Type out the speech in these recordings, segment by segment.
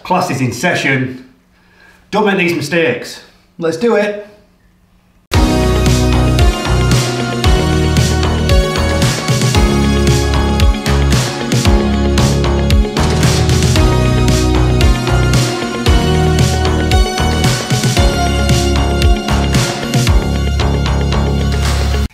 Class is in session. Don't make these mistakes. Let's do it.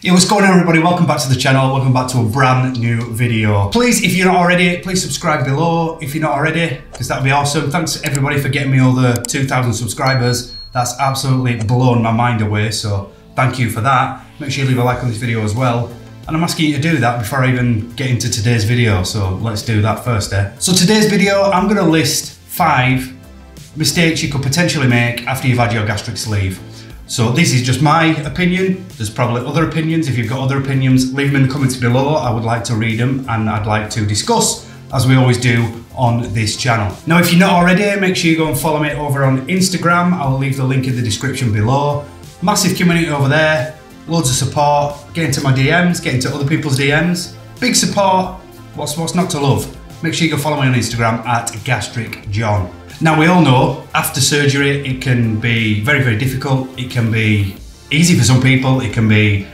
Yo, what's going on everybody? Welcome back to the channel. Welcome back to a brand new video. Please, if you're not already, please subscribe below if you're not already, because that'd be awesome. Thanks everybody for getting me all the 2,000 subscribers. That's absolutely blown my mind away, so thank you for that. Make sure you leave a like on this video as well. And I'm asking you to do that before I even get into today's video, so let's do that first, eh? So today's video, I'm gonna list 5 mistakes you could potentially make after you've had your gastric sleeve. So this is just my opinion. There's probably other opinions. If you've got other opinions, leave them in the comments below. I would like to read them and I'd like to discuss, as we always do on this channel. Now, if you're not already, make sure you go and follow me over on Instagram. I'll leave the link in the description below. Massive community over there, loads of support. Get into my DMs, get into other people's DMs. Big support, what's not to love? Make sure you go follow me on Instagram at Gastric John. Now, we all know after surgery it can be very, very difficult. It can be easy for some people, it can be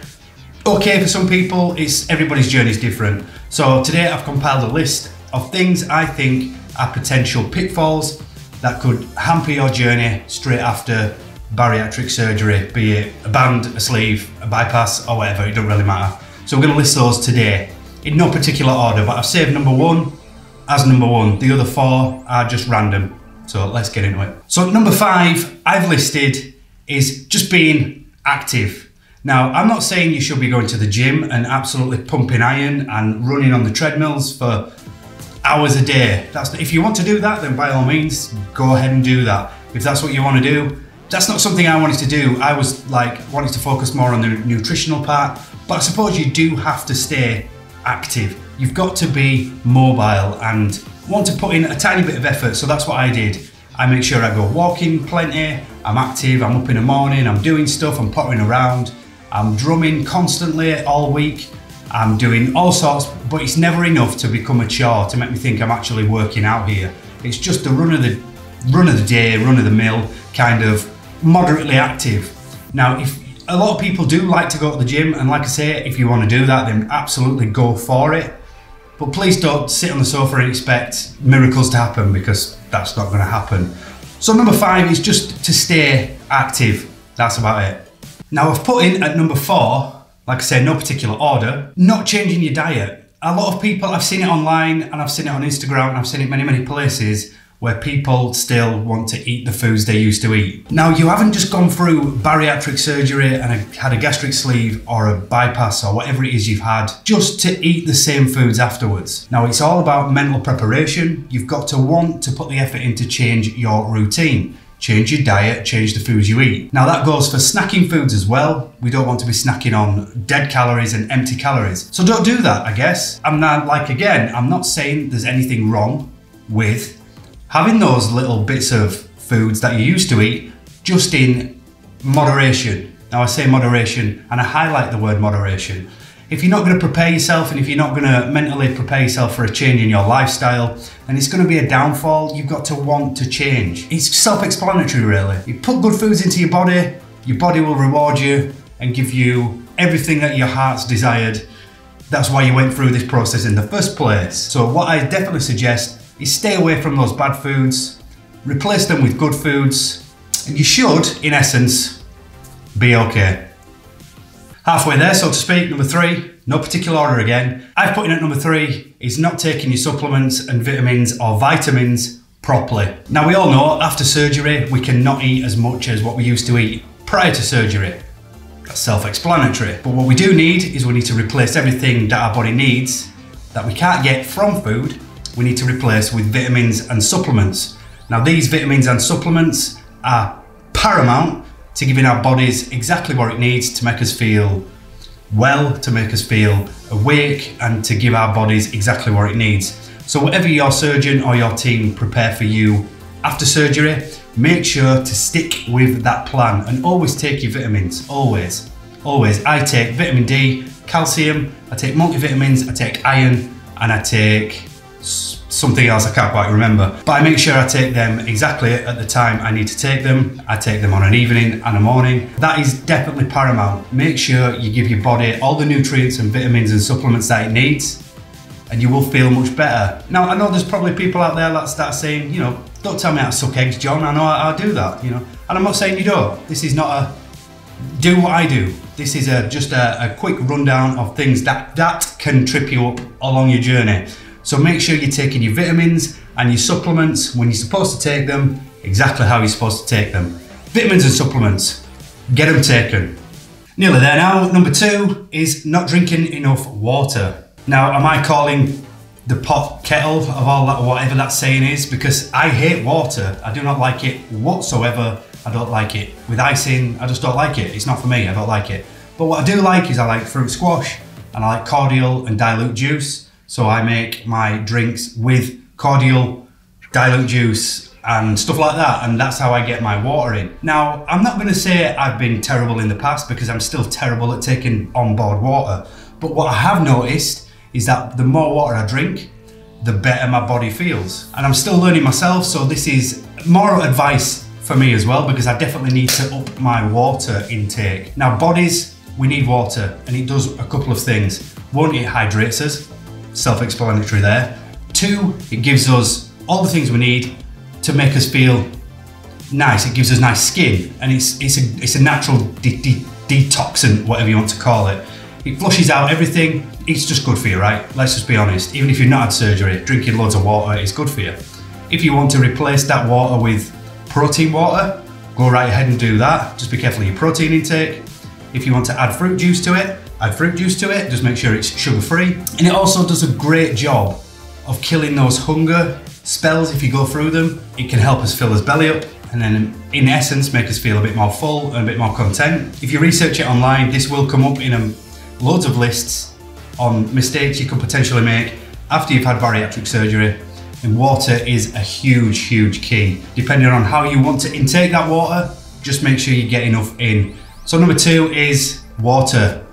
okay for some people. Everybody's journey is different. So today I've compiled a list of things I think are potential pitfalls that could hamper your journey straight after bariatric surgery, be it a band, a sleeve, a bypass or whatever, it doesn't really matter. So we're going to list those today in no particular order, but I've saved number 1 as number 1. The other 4 are just random. So let's get into it. So number 5 I've listed is just being active. Now, I'm not saying you should be going to the gym and absolutely pumping iron and running on the treadmills for hours a day. If you want to do that, then by all means, go ahead and do that. If that's what you want to do, that's not something I wanted to do. I was wanting to focus more on the nutritional part, but I suppose you do have to stay active. You've got to be mobile and want to put in a tiny bit of effort, so that's what I did. I make sure I go walking plenty, I'm active, I'm up in the morning, I'm doing stuff, I'm pottering around, I'm drumming constantly all week, I'm doing all sorts, but it's never enough to become a chore to make me think I'm actually working out here. It's just the run of the day, run of the mill, kind of moderately active. Now, if a lot of people do like to go to the gym, and like I say, if you want to do that, then absolutely go for it. But please don't sit on the sofa and expect miracles to happen, because that's not going to happen. So number 5 is just to stay active. That's about it. Now, I've put in at number 4, like I said, no particular order, not changing your diet. A lot of people, I've seen it online and I've seen it on Instagram and I've seen it many, many places where people still want to eat the foods they used to eat. Now, you haven't just gone through bariatric surgery and had a gastric sleeve or a bypass or whatever it is you've had just to eat the same foods afterwards. Now, it's all about mental preparation. You've got to want to put the effort in to change your routine, change your diet, change the foods you eat. Now, that goes for snacking foods as well. We don't want to be snacking on dead calories and empty calories. So don't do that, I guess. I'm not saying there's anything wrong with having those little bits of foods that you used to eat, just in moderation. Now, I say moderation and I highlight the word moderation. If you're not going to prepare yourself and if you're not going to mentally prepare yourself for a change in your lifestyle, then it's going to be a downfall. You've got to want to change. It's self-explanatory, really. You put good foods into your body will reward you and give you everything that your heart's desired. That's why you went through this process in the first place. So what I definitely suggest is stay away from those bad foods, replace them with good foods, and you should, in essence, be okay. Halfway there, so to speak. Number 3, no particular order again. I've put in at number 3 is not taking your supplements and vitamins or vitamins properly. Now, we all know after surgery, we cannot eat as much as what we used to eat prior to surgery. That's self-explanatory. But what we do need is we need to replace everything that our body needs that we can't get from food. We need to replace with vitamins and supplements. Now, these vitamins and supplements are paramount to giving our bodies exactly what it needs to make us feel well, to make us feel awake, and to give our bodies exactly what it needs. So whatever your surgeon or your team prepare for you after surgery, make sure to stick with that plan and always take your vitamins, always. I take vitamin D, calcium, I take multivitamins, I take iron, and I take something else I can't quite remember. But I make sure I take them exactly at the time I need to take them. I take them on an evening and a morning. That is definitely paramount. Make sure you give your body all the nutrients and vitamins and supplements that it needs, and you will feel much better. Now, I know there's probably people out there that start saying, you know, don't tell me how to suck eggs, John. I know I do that, you know. And I'm not saying you don't. This is not a do what I do. This is just a quick rundown of things that can trip you up along your journey. So make sure you're taking your vitamins and your supplements when you're supposed to take them, exactly how you're supposed to take them. Vitamins and supplements, get them taken. Nearly there now. Number 2 is not drinking enough water. Now, am I calling the pot kettle of all that, whatever that saying is? Because I hate water. I do not like it whatsoever. I don't like it with icing. I just don't like it. It's not for me. I don't like it. But what I do like is I like fruit squash, and I like cordial and dilute juice. So I make my drinks with cordial, dilute juice and stuff like that, and that's how I get my water in. Now, I'm not going to say I've been terrible in the past, because I'm still terrible at taking on board water. But what I have noticed is that the more water I drink, the better my body feels. And I'm still learning myself, so this is more advice for me as well, because I definitely need to up my water intake. Now, bodies, we need water, and it does a couple of things. 1, it hydrates us, self-explanatory there. 2, it gives us all the things we need to make us feel nice. It gives us nice skin, and it's a natural detoxant, whatever you want to call it. It flushes out everything. It's just good for you, right? Let's just be honest. Even if you've not had surgery, drinking loads of water is good for you. If you want to replace that water with protein water, go right ahead and do that. Just be careful of your protein intake. If you want to add fruit juice to it, add fruit juice to it. Just make sure it's sugar-free. And it also does a great job of killing those hunger spells if you go through them. It can help us fill us belly up, and then in essence make us feel a bit more full and a bit more content. If you research it online, this will come up in loads of lists on mistakes you could potentially make after you've had bariatric surgery. And water is a huge, huge key. Depending on how you want to intake that water, just make sure you get enough in. So number 2 is water.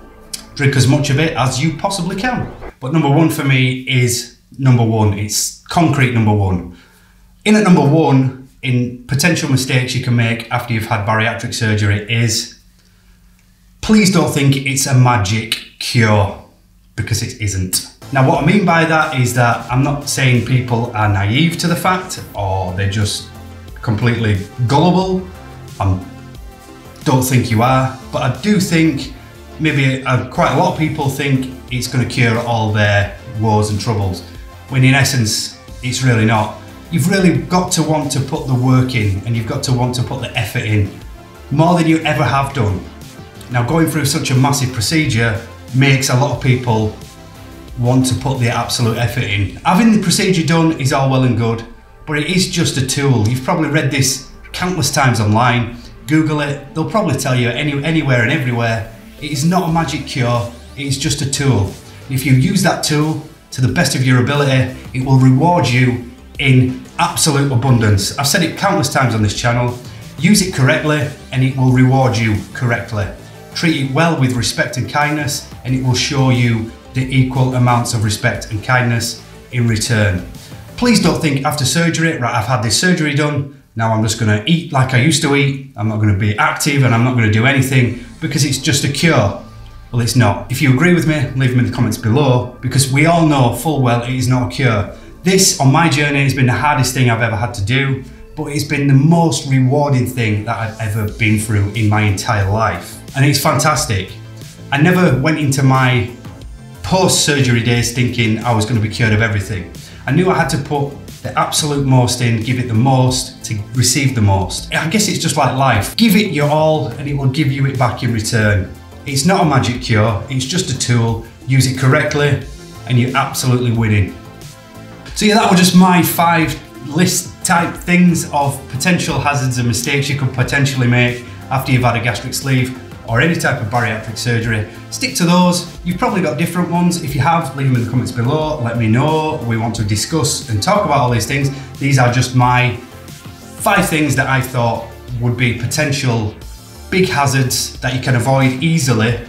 Drink as much of it as you possibly can. But number 1 for me is number 1. It's concrete number 1. In at number 1, in potential mistakes you can make after you've had bariatric surgery is, please don't think it's a magic cure, because it isn't. Now, what I mean by that is that I'm not saying people are naive to the fact, or they're just completely gullible. I don't think you are, but I do think maybe quite a lot of people think it's going to cure all their woes and troubles, when in essence, it's really not. You've really got to want to put the work in, and you've got to want to put the effort in, more than you ever have done. Now, going through such a massive procedure makes a lot of people want to put the absolute effort in. Having the procedure done is all well and good, but it is just a tool. You've probably read this countless times online. Google it, they'll probably tell you anywhere and everywhere. It is not a magic cure, it is just a tool. If you use that tool to the best of your ability, it will reward you in absolute abundance. I've said it countless times on this channel. Use it correctly and it will reward you correctly. Treat it well with respect and kindness, and it will show you the equal amounts of respect and kindness in return. Please don't think after surgery, right, I've had this surgery done, now I'm just gonna eat like I used to eat, I'm not gonna be active, and I'm not gonna do anything because it's just a cure. Well, it's not. If you agree with me, leave them in the comments below, because we all know full well it is not a cure. This, on my journey, has been the hardest thing I've ever had to do, but it's been the most rewarding thing that I've ever been through in my entire life. And it's fantastic. I never went into my post-surgery days thinking I was going to be cured of everything. I knew I had to put the absolute most in, give it the most to receive the most. I guess it's just like life. Give it your all and it will give you it back in return. It's not a magic cure, it's just a tool. Use it correctly and you're absolutely winning. So yeah, that was just my 5 list type things of potential hazards and mistakes you could potentially make after you've had a gastric sleeve or any type of bariatric surgery. Stick to those. You've probably got different ones. If you have, leave them in the comments below. Let me know. We want to discuss and talk about all these things. These are just my 5 things that I thought would be potential big hazards that you can avoid easily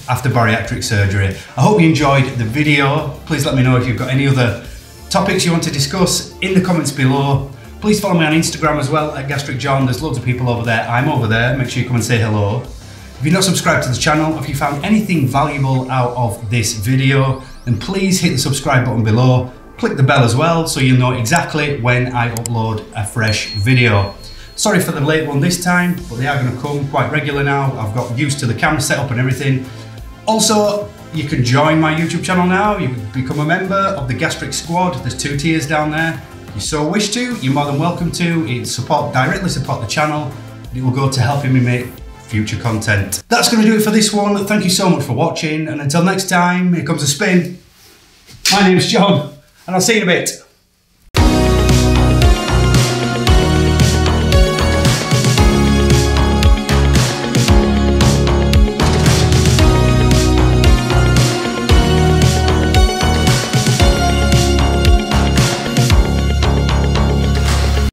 after bariatric surgery. I hope you enjoyed the video. Please let me know if you've got any other topics you want to discuss in the comments below. Please follow me on Instagram as well at Gastric John. There's loads of people over there. I'm over there. Make sure you come and say hello. If you're not subscribed to the channel, if you found anything valuable out of this video, then please hit the subscribe button below. Click the bell as well so you'll know exactly when I upload a fresh video. Sorry for the late one this time, but they are going to come quite regular now. I've got used to the camera setup and everything. Also, you can join my YouTube channel now. You can become a member of the Gastric squad. There's 2 tiers down there. If you so wish to, you're more than welcome to. It directly support the channel. It will go to helping me make future content. That's going to do it for this one. Thank you so much for watching, and until next time, here comes a spin. My name's John, and I'll see you in a bit.